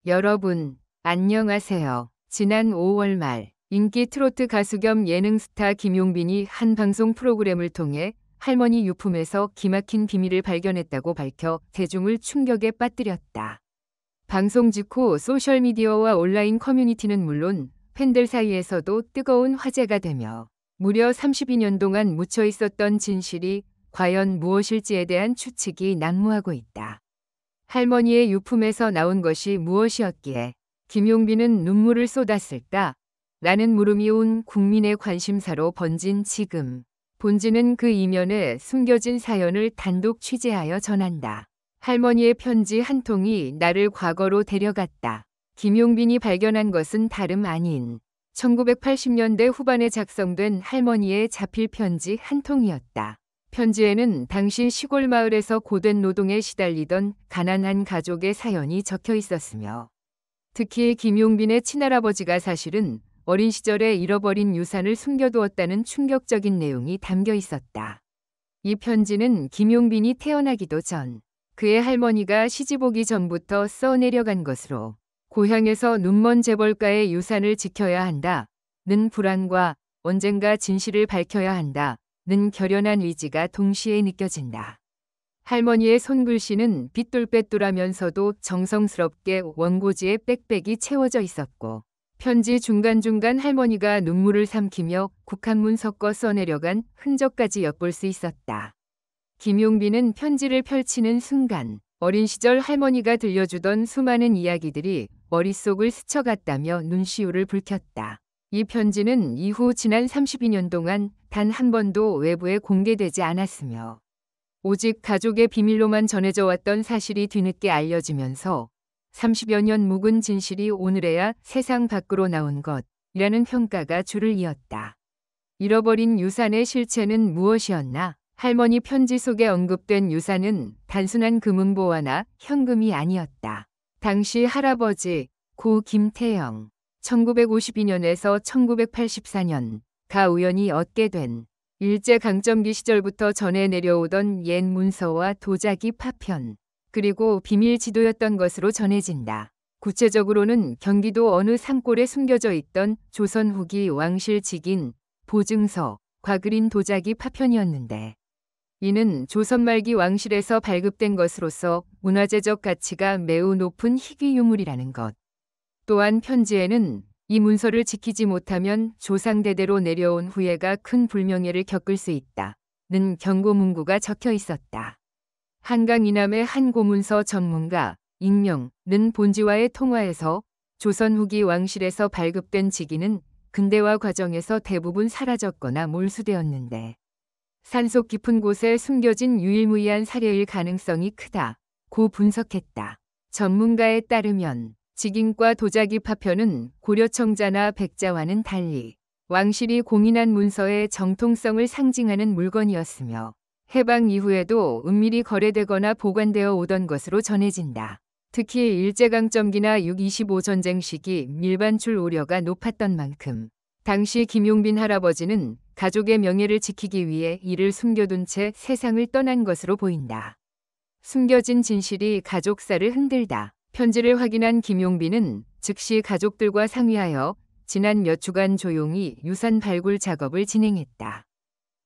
여러분, 안녕하세요. 지난 5월 말 인기 트로트 가수 겸 예능 스타 김용빈이 한 방송 프로그램을 통해 할머니 유품에서 기막힌 비밀을 발견했다고 밝혀 대중을 충격에 빠뜨렸다. 방송 직후 소셜미디어와 온라인 커뮤니티는 물론 팬들 사이에서도 뜨거운 화제가 되며 무려 32년 동안 묻혀 있었던 진실이 과연 무엇일지에 대한 추측이 난무하고 있다. 할머니의 유품에서 나온 것이 무엇이었기에 김용빈은 눈물을 쏟았을까? 라는 물음이 온 국민의 관심사로 번진 지금, 본지는 그 이면에 숨겨진 사연을 단독 취재하여 전한다. 할머니의 편지 한 통이 나를 과거로 데려갔다. 김용빈이 발견한 것은 다름 아닌 1980년대 후반에 작성된 할머니의 자필 편지 한 통이었다. 편지에는 당시 시골 마을에서 고된 노동에 시달리던 가난한 가족의 사연이 적혀 있었으며 특히 김용빈의 친할아버지가 사실은 어린 시절에 잃어버린 유산을 숨겨두었다는 충격적인 내용이 담겨 있었다. 이 편지는 김용빈이 태어나기도 전 그의 할머니가 시집 오기 전부터 써내려간 것으로 고향에서 눈먼 재벌가의 유산을 지켜야 한다는 불안과 언젠가 진실을 밝혀야 한다. 는 결연한 의지가 동시에 느껴진다. 할머니의 손글씨는 삐뚤빼뚤하면서도 정성스럽게 원고지에 빽빽이 채워져 있었고 편지 중간중간 할머니가 눈물을 삼키며 국한문 섞어 써내려간 흔적까지 엿볼 수 있었다. 김용빈은 편지를 펼치는 순간 어린 시절 할머니가 들려주던 수많은 이야기들이 머릿속을 스쳐갔다며 눈시울을 붉혔다. 이 편지는 이후 지난 32년 동안 단 한 번도 외부에 공개되지 않았으며 오직 가족의 비밀로만 전해져 왔던 사실이 뒤늦게 알려지면서 30여 년 묵은 진실이 오늘에야 세상 밖으로 나온 것이라는 평가가 줄을 이었다. 잃어버린 유산의 실체는 무엇이었나? 할머니 편지 속에 언급된 유산은 단순한 금은보화나 현금이 아니었다. 당시 할아버지 고 김태영 1952년에서 1984년 가 우연히 얻게 된 일제강점기 시절부터 전해 내려오던 옛 문서와 도자기 파편, 그리고 비밀 지도였던 것으로 전해진다. 구체적으로는 경기도 어느 산골에 숨겨져 있던 조선 후기 왕실 직인 보증서과 그린 도자기 파편이었는데 이는 조선 말기 왕실에서 발급된 것으로서 문화재적 가치가 매우 높은 희귀 유물이라는 것. 또한 편지에는 이 문서를 지키지 못하면 조상대대로 내려온 후예가 큰 불명예를 겪을 수 있다는 경고 문구가 적혀 있었다. 한강 이남의 한 고문서 전문가 익명는 본지와의 통화에서 조선 후기 왕실에서 발급된 직위는 근대화 과정에서 대부분 사라졌거나 몰수되었는데 산속 깊은 곳에 숨겨진 유일무이한 사례일 가능성이 크다고 분석했다. 전문가에 따르면 직인과 도자기 파편은 고려청자나 백자와는 달리 왕실이 공인한 문서의 정통성을 상징하는 물건이었으며 해방 이후에도 은밀히 거래되거나 보관되어 오던 것으로 전해진다. 특히 일제강점기나 6.25 전쟁 시기 밀반출 우려가 높았던 만큼 당시 김용빈 할아버지는 가족의 명예를 지키기 위해 이를 숨겨둔 채 세상을 떠난 것으로 보인다. 숨겨진 진실이 가족사를 흔들다. 편지를 확인한 김용빈은 즉시 가족들과 상의하여 지난 몇 주간 조용히 유산 발굴 작업을 진행했다.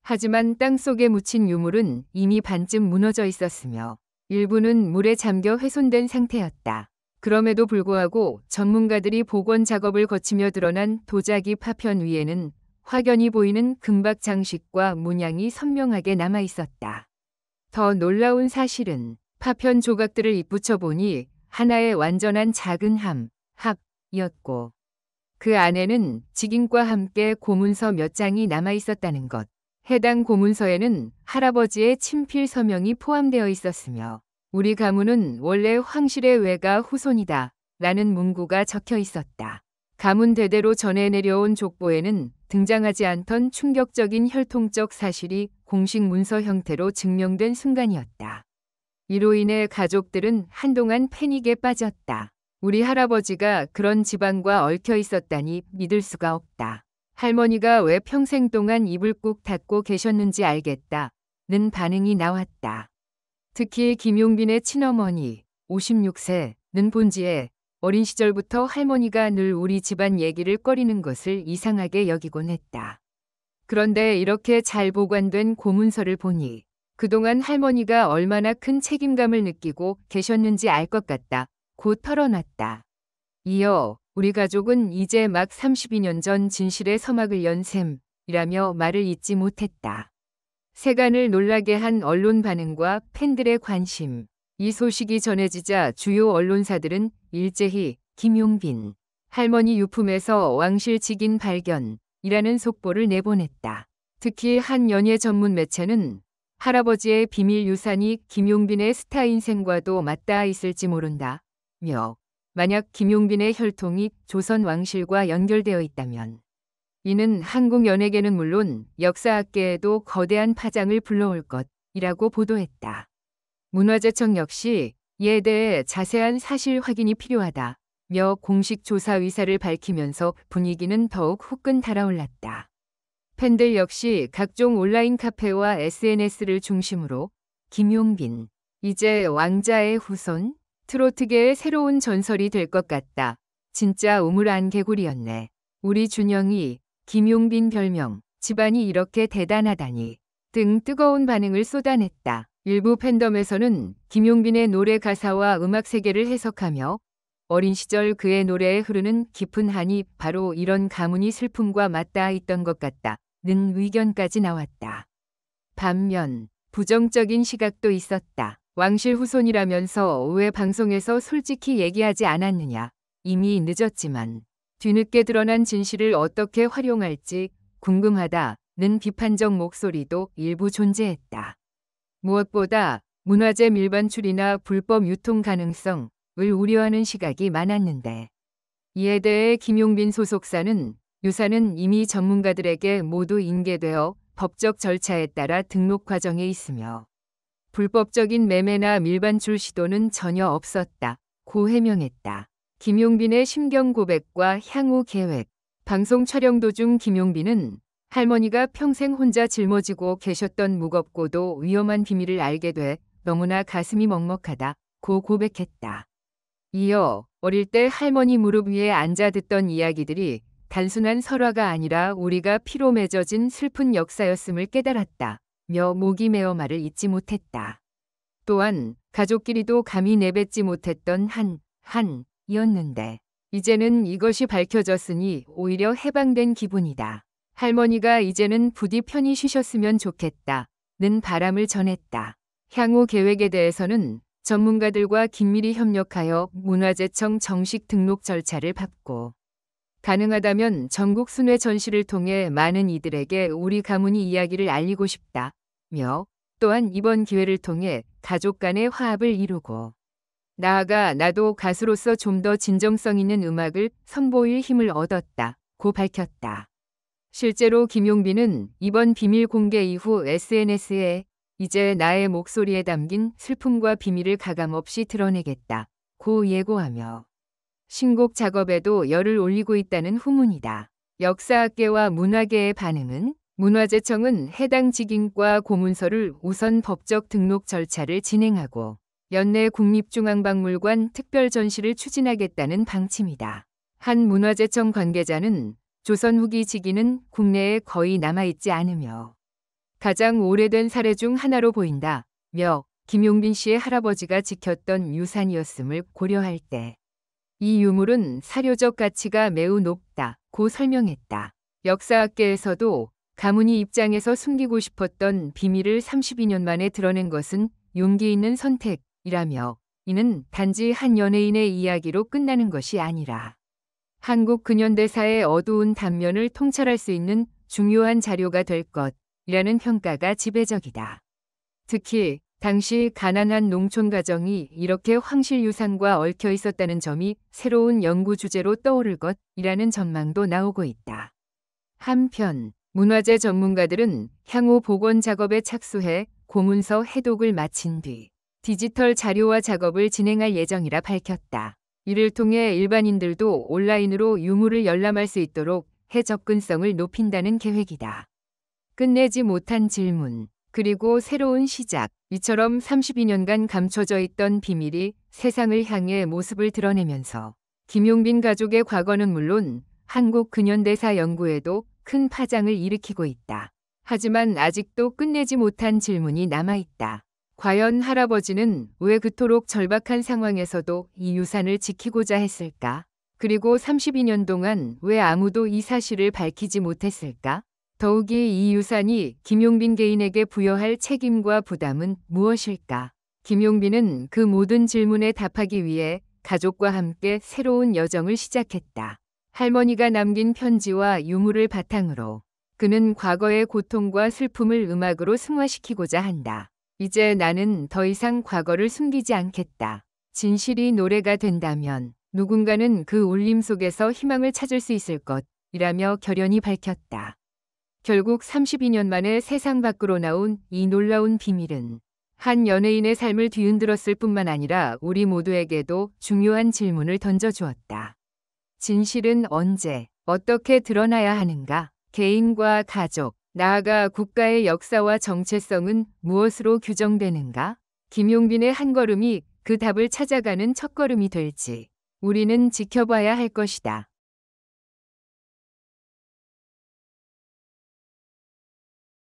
하지만 땅속에 묻힌 유물은 이미 반쯤 무너져 있었으며 일부는 물에 잠겨 훼손된 상태였다. 그럼에도 불구하고 전문가들이 복원 작업을 거치며 드러난 도자기 파편 위에는 확연히 보이는 금박 장식과 문양이 선명하게 남아 있었다. 더 놀라운 사실은 파편 조각들을 잇붙여 보니 하나의 완전한 작은 합이었고 그 안에는 직인과 함께 고문서 몇 장이 남아 있었다는 것. 해당 고문서에는 할아버지의 친필 서명이 포함되어 있었으며 우리 가문은 원래 황실의 외가 후손이다 라는 문구가 적혀 있었다. 가문 대대로 전해 내려온 족보에는 등장하지 않던 충격적인 혈통적 사실이 공식 문서 형태로 증명된 순간이었다. 이로 인해 가족들은 한동안 패닉에 빠졌다. 우리 할아버지가 그런 집안과 얽혀 있었다니 믿을 수가 없다. 할머니가 왜 평생 동안 입을 꾹 닫고 계셨는지 알겠다는 반응이 나왔다. 특히 김용빈의 친어머니 56세는 본지에 어린 시절부터 할머니가 늘 우리 집안 얘기를 꺼리는 것을 이상하게 여기곤 했다. 그런데 이렇게 잘 보관된 고문서를 보니 그동안 할머니가 얼마나 큰 책임감을 느끼고 계셨는지 알 것 같다. 곧 털어놨다. 이어 우리 가족은 이제 막 32년 전 진실의 서막을 연 셈이라며 말을 잇지 못했다. 세간을 놀라게 한 언론 반응과 팬들의 관심. 이 소식이 전해지자 주요 언론사들은 일제히 김용빈 할머니 유품에서 왕실 직인 발견이라는 속보를 내보냈다. 특히 한 연예 전문 매체는 할아버지의 비밀 유산이 김용빈의 스타 인생과도 맞닿아 있을지 모른다며 만약 김용빈의 혈통이 조선 왕실과 연결되어 있다면 이는 한국 연예계는 물론 역사학계에도 거대한 파장을 불러올 것이라고 보도했다. 문화재청 역시 이에 대해 자세한 사실 확인이 필요하다며 공식 조사 의사를 밝히면서 분위기는 더욱 후끈 달아올랐다. 팬들 역시 각종 온라인 카페와 SNS를 중심으로 김용빈, 이제 왕자의 후손, 트로트계의 새로운 전설이 될 것 같다. 진짜 우물 안 개구리였네. 우리 준영이 김용빈 별명, 집안이 이렇게 대단하다니 등 뜨거운 반응을 쏟아냈다. 일부 팬덤에서는 김용빈의 노래 가사와 음악 세계를 해석하며 어린 시절 그의 노래에 흐르는 깊은 한이 바로 이런 가문이 슬픔과 맞닿아 있던 것 같다는 의견까지 나왔다. 반면 부정적인 시각도 있었다. 왕실 후손이라면서 왜 방송에서 솔직히 얘기하지 않았느냐. 이미 늦었지만 뒤늦게 드러난 진실을 어떻게 활용할지 궁금하다는 비판적 목소리도 일부 존재했다. 무엇보다 문화재 밀반출이나 불법 유통 가능성을 우려하는 시각이 많았는데 이에 대해 김용빈 소속사는 유산은 이미 전문가들에게 모두 인계되어 법적 절차에 따라 등록 과정에 있으며 불법적인 매매나 밀반출 시도는 전혀 없었다고 해명했다. 김용빈의 심경 고백과 향후 계획. 방송 촬영 도중 김용빈은 할머니가 평생 혼자 짊어지고 계셨던 무겁고도 위험한 비밀을 알게 돼 너무나 가슴이 먹먹하다고 고백했다. 이어 어릴 때 할머니 무릎 위에 앉아 듣던 이야기들이 단순한 설화가 아니라 우리가 피로 맺어진 슬픈 역사였음을 깨달았다며 목이 메어 말을 잇지 못했다. 또한 가족끼리도 감히 내뱉지 못했던 한이었는데 이제는 이것이 밝혀졌으니 오히려 해방된 기분이다. 할머니가 이제는 부디 편히 쉬셨으면 좋겠다는 바람을 전했다. 향후 계획에 대해서는 전문가들과 긴밀히 협력하여 문화재청 정식 등록 절차를 밟고 가능하다면 전국 순회 전시를 통해 많은 이들에게 우리 가문이 이야기를 알리고 싶다며 또한 이번 기회를 통해 가족 간의 화합을 이루고 나아가 나도 가수로서 좀 더 진정성 있는 음악을 선보일 힘을 얻었다고 밝혔다. 실제로 김용빈은 이번 비밀 공개 이후 SNS에 이제 나의 목소리에 담긴 슬픔과 비밀을 가감없이 드러내겠다고 예고하며 신곡 작업에도 열을 올리고 있다는 후문이다. 역사학계와 문화계의 반응은 문화재청은 해당 직인과 고문서를 우선 법적 등록 절차를 진행하고 연내 국립중앙박물관 특별 전시를 추진하겠다는 방침이다. 한 문화재청 관계자는 조선 후기 직인은 국내에 거의 남아있지 않으며 가장 오래된 사례 중 하나로 보인다며 김용빈 씨의 할아버지가 지켰던 유산이었음을 고려할 때 이 유물은 사료적 가치가 매우 높다고 설명했다. 역사학계에서도 가문이 입장에서 숨기고 싶었던 비밀을 32년 만에 드러낸 것은 용기 있는 선택이라며 이는 단지 한 연예인의 이야기로 끝나는 것이 아니라 한국 근현대사의 어두운 단면을 통찰할 수 있는 중요한 자료가 될 것이라는 평가가 지배적이다. 특히 당시 가난한 농촌 가정이 이렇게 황실 유산과 얽혀 있었다는 점이 새로운 연구 주제로 떠오를 것이라는 전망도 나오고 있다. 한편 문화재 전문가들은 향후 복원 작업에 착수해 고문서 해독을 마친 뒤 디지털 자료화 작업을 진행할 예정이라 밝혔다. 이를 통해 일반인들도 온라인으로 유물을 열람할 수 있도록 해 접근성을 높인다는 계획이다. 끝내지 못한 질문, 그리고 새로운 시작. 이처럼 32년간 감춰져 있던 비밀이 세상을 향해 모습을 드러내면서 김용빈 가족의 과거는 물론 한국 근현대사 연구에도 큰 파장을 일으키고 있다. 하지만 아직도 끝내지 못한 질문이 남아있다. 과연 할아버지는 왜 그토록 절박한 상황에서도 이 유산을 지키고자 했을까? 그리고 32년 동안 왜 아무도 이 사실을 밝히지 못했을까? 더욱이 이 유산이 김용빈 개인에게 부여할 책임과 부담은 무엇일까? 김용빈은 그 모든 질문에 답하기 위해 가족과 함께 새로운 여정을 시작했다. 할머니가 남긴 편지와 유물을 바탕으로 그는 과거의 고통과 슬픔을 음악으로 승화시키고자 한다. 이제 나는 더 이상 과거를 숨기지 않겠다. 진실이 노래가 된다면 누군가는 그 울림 속에서 희망을 찾을 수 있을 것이라며 결연히 밝혔다. 결국 32년 만에 세상 밖으로 나온 이 놀라운 비밀은 한 연예인의 삶을 뒤흔들었을 뿐만 아니라 우리 모두에게도 중요한 질문을 던져주었다. 진실은 언제, 어떻게 드러나야 하는가? 개인과 가족, 나아가 국가의 역사와 정체성은 무엇으로 규정되는가? 김용빈의 한 걸음이 그 답을 찾아가는 첫걸음이 될지 우리는 지켜봐야 할 것이다.